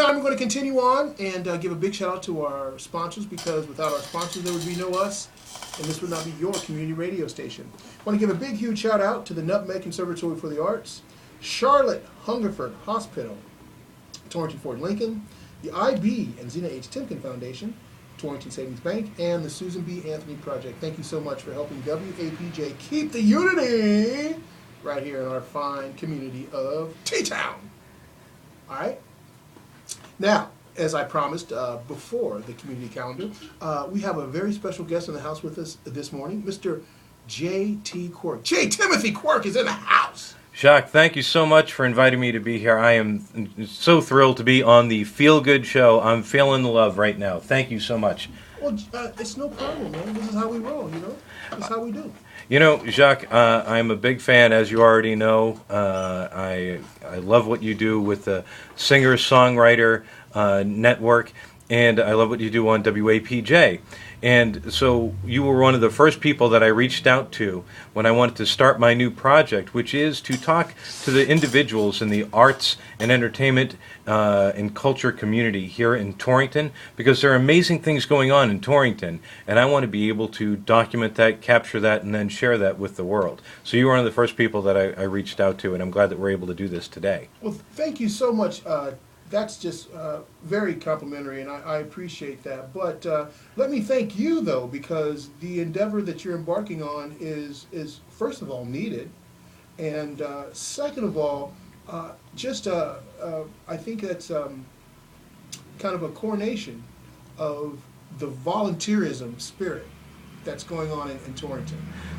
Time we're going to continue on and give a big shout out to our sponsors, because without our sponsors there would be no us, and this would not be your community radio station. I want to give a big, huge shout out to the Nutmeg Conservatory for the Arts, Charlotte Hungerford Hospital, Torrington Ford Lincoln, the IB and Zena H. Timken Foundation, Torrington Savings Bank, and the Susan B. Anthony Project. Thank you so much for helping WAPJ keep the unity right here in our fine community of T-Town. All right? Now, as I promised before the community calendar, we have a very special guest in the house with us this morning, Mr. J.T. Quirk. J. Timothy Quirk is in the house. Jacques, thank you so much for inviting me to be here. I am so thrilled to be on the Feel Good Show. I'm feeling the love right now. Thank you so much. Well, it's no problem, man. This is how we roll, you know? This is how we do. You know, Jacques, I'm a big fan, as you already know. I love what you do with the singer-songwriter network, and I love what you do on WAPJ. And so you were one of the first people that I reached out to when I wanted to start my new project, which is to talk to the individuals in the arts and entertainment and culture community here in Torrington, because there are amazing things going on in Torrington, and I want to be able to document that, capture that, and then share that with the world. So you were one of the first people that I reached out to, and I'm glad that we're able to do this today. Well, thank you so much. That's just very complimentary, and I appreciate that. But let me thank you, though, because the endeavor that you're embarking on is first of all, needed, and second of all, I think that's kind of a coronation of the volunteerism spirit that's going on in Torrington.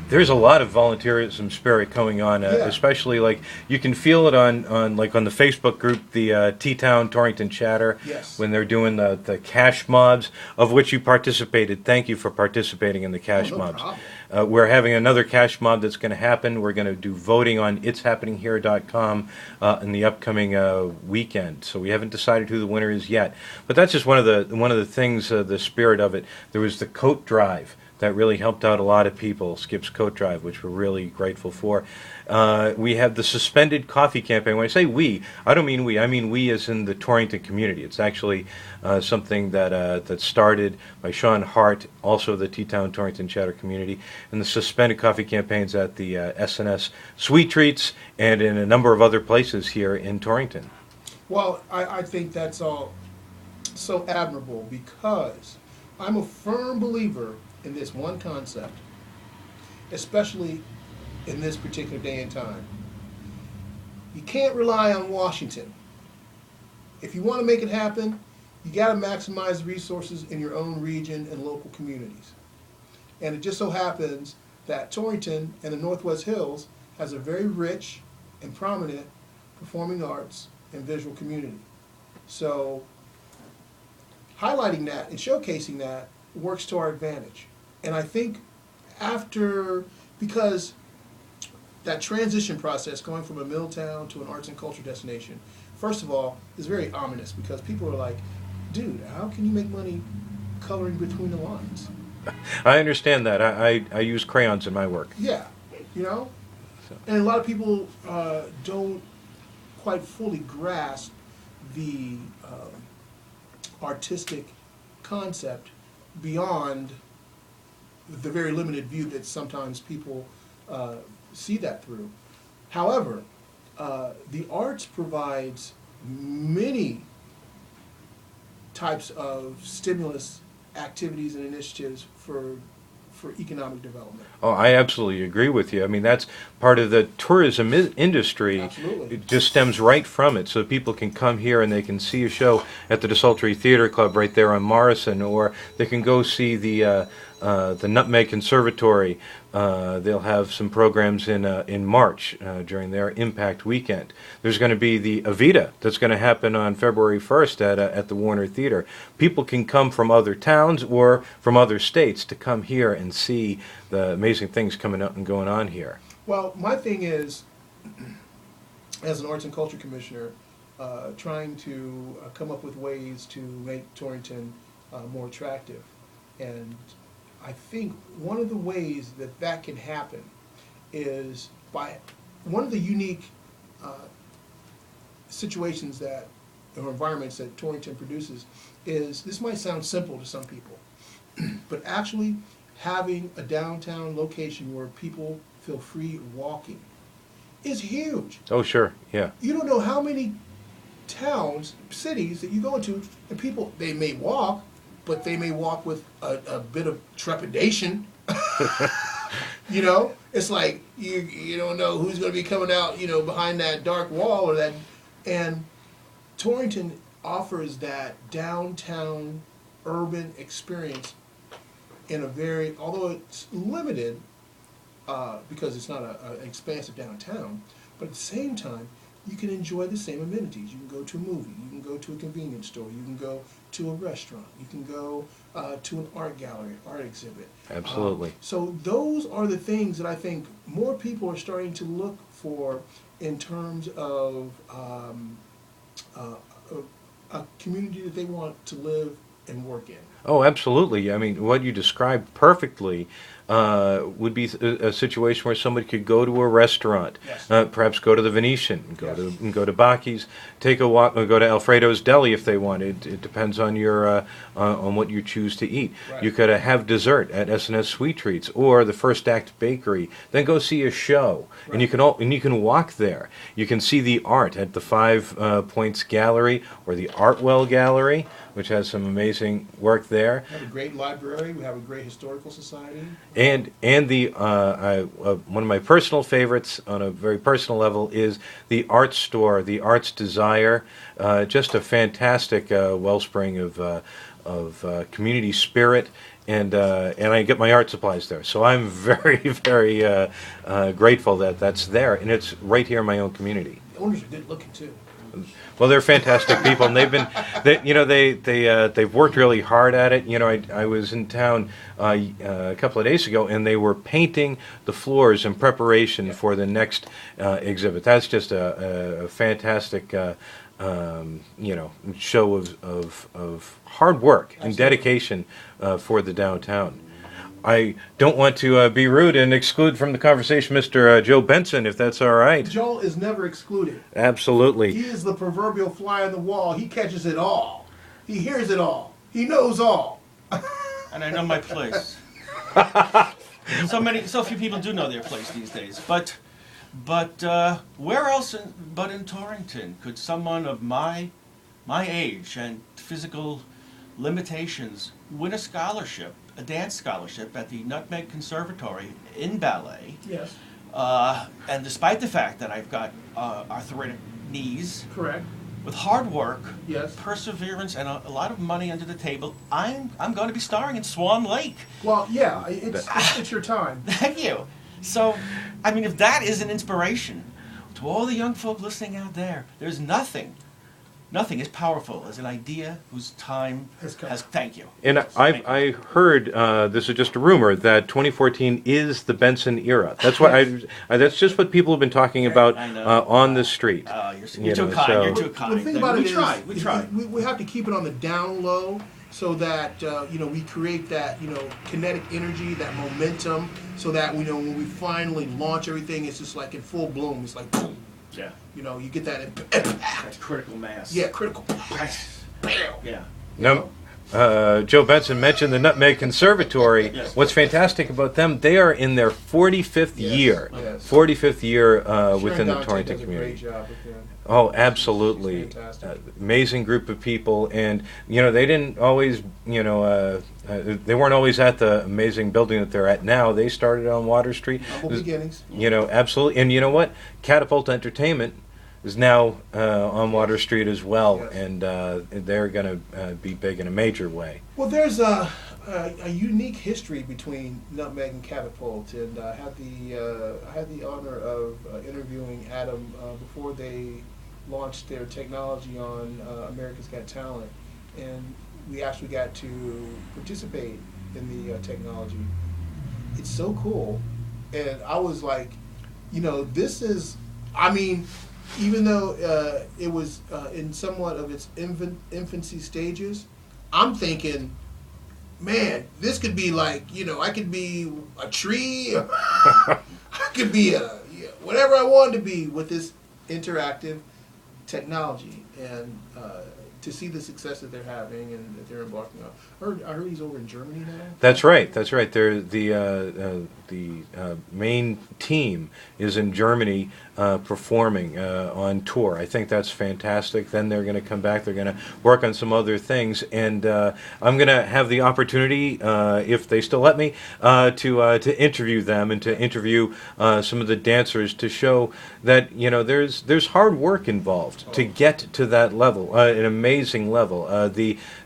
There's a lot of volunteerism spirit going on, especially like you can feel it on like on the Facebook group, the T-Town Torrington Chatter, yes, when they're doing the cash mobs, of which you participated. Thank you for participating in the cash mobs. We're having another cash mob that's going to happen. We're going to do voting on itshappeninghere.com in the upcoming weekend. So we haven't decided who the winner is yet, but that's just one of the things, the spirit of it. There was the coat drive that really helped out a lot of people, Skip's Coat Drive, which we're really grateful for. We have the Suspended Coffee Campaign. When I say we, I don't mean we. I mean we as in the Torrington community. It's actually something that started by Sean Hart, also the T-Town Torrington Chatter community, and the Suspended Coffee Campaigns at the S&S Sweet Treats and in a number of other places here in Torrington. Well, I think that's all so admirable, because I'm a firm believer in this one concept, especially in this particular day and time. You can't rely on Washington. If you want to make it happen, you got to maximize the resources in your own region and local communities. And it just so happens that Torrington and the Northwest Hills has a very rich and prominent performing arts and visual community. So highlighting that and showcasing that works to our advantage. And I think because that transition process going from a mill town to an arts and culture destination, first of all, is very ominous, because people are like, dude, how can you make money coloring between the lines? I understand that. I use crayons in my work. Yeah, you know? And a lot of people don't quite fully grasp the artistic concept beyond the very limited view that sometimes people see that through. However, the arts provides many types of stimulus activities and initiatives for economic development. Oh, I absolutely agree with you. I mean, that's part of the tourism industry. Absolutely. It just stems right from it. So people can come here and they can see a show at the DeSaltery Theater Club right there on Morrison, or they can go see the Nutmeg Conservatory. They'll have some programs in March during their Impact Weekend. There's going to be the Evita that's going to happen on February 1st at the Warner Theater. People can come from other towns or from other states to come here and see the amazing things coming up and going on here. Well, my thing is, as an arts and culture commissioner, trying to come up with ways to make Torrington more attractive. And I think one of the ways that can happen is by one of the unique situations that or environments that Torrington produces is, this might sound simple to some people, but actually having a downtown location where people feel free walking is huge. Oh, sure, yeah. You don't know how many towns, cities that you go into, and people, they may walk, but they may walk with a bit of trepidation. You know, it's like you don't know who's going to be coming out, you know, behind that dark wall or that. And Torrington offers that downtown urban experience in a very, although it's limited because it's not an expansive downtown, but at the same time, you can enjoy the same amenities. You can go to a movie, you can go to a convenience store, you can go to a restaurant, you can go to an art gallery, art exhibit. Absolutely. So those are the things that I think more people are starting to look for in terms of a community that they want to live and work in. Oh, absolutely. I mean, what you described perfectly would be a situation where somebody could go to a restaurant, Yes. Perhaps go to the Venetian, Yes. go to Bacchi's, take a walk, or go to Alfredo's Deli if they want. It depends on your on what you choose to eat. Right. You could have dessert at S&S Sweet Treats or the First Act Bakery. Then go see a show, Right. and you can walk there. You can see the art at the Five Points Gallery or the Artwell Gallery, which has some amazing work there. We have a great library, we have a great historical society. And the one of my personal favorites on a very personal level is the art store, the Arts Desire. Just a fantastic wellspring of community spirit, and I get my art supplies there. So I'm very very grateful that that's there, and it's right here in my own community. The owners are good looking too. Well, they're fantastic people, and they've worked really hard at it. You know, I was in town a couple of days ago, and they were painting the floors in preparation for the next exhibit. That's just a fantastic, show of hard work and dedication for the downtown. I don't want to be rude and exclude from the conversation Mr. Joe Benson, if that's all right. Joel is never excluded. Absolutely. He is the proverbial fly on the wall. He catches it all. He hears it all. He knows all. And I know my place. So few people do know their place these days. But where else but in Torrington could someone of my age and physical limitations win a scholarship, a dance scholarship at the Nutmeg Conservatory in ballet? Yes. And despite the fact that I've got arthritic knees, Correct. with hard work, Yes. perseverance, and a lot of money under the table, I'm going to be starring in Swan Lake. Well, yeah, it's your time. Thank you. So, I mean, if that is an inspiration to all the young folk listening out there, there's nothing as powerful as an idea whose time Has come. thank you. And I heard, this is just a rumor, that 2014 is the Benson era. That's what that's just what people have been talking about I know. On the street. You're too kind. so- You're too Well, kind. the thing about it we is, tried. We is tried. we have to keep it on the down low so that we create that kinetic energy, that momentum, so that when we finally launch everything, it's just like in full bloom. It's like boom. Yeah. You get that impact. That critical mass. Yeah, critical. Bam. Yeah. Now, Joe Benson mentioned the Nutmeg Conservatory. Yes. What's fantastic about them, they are in their 45th Yes, year. yes. 45th year Sharon within the Dante Torrington does a community. Great job with them. Oh, absolutely. She's fantastic. Amazing group of people, and they didn't always, they weren't always at the amazing building that they're at now. They started on Water Street. Humble beginnings. Absolutely, and you know what? Catapult Entertainment is now on Water Street as well, Yes. and they're going to be big in a major way. Well, there's a unique history between Nutmeg and Catapult, and I had the honor of interviewing Adam before they launched their technology on America's Got Talent, and we actually got to participate in the technology. It's so cool, and I was like, this is, even though it was in somewhat of its infancy stages, I'm thinking, man, this could be like, I could be a tree, I could be whatever I wanted to be with this interactive technology, and to see the success that they're having and that they're embarking on. I heard he's over in Germany now. That's right. That's right. They're the main team is in Germany performing on tour. I think that's fantastic. Then they're going to come back. They're going to work on some other things, and I'm going to have the opportunity, if they still let me, to interview them and to interview some of the dancers to show that there's hard work involved to get to that level, an amazing level.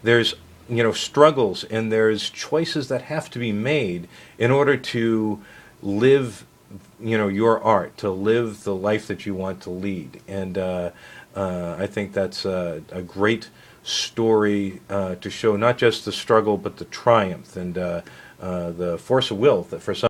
There's struggles, and there's choices that have to be made in order to live your art, to live the life that you want to lead. And I think that's a great story to show not just the struggle but the triumph and the force of will that for some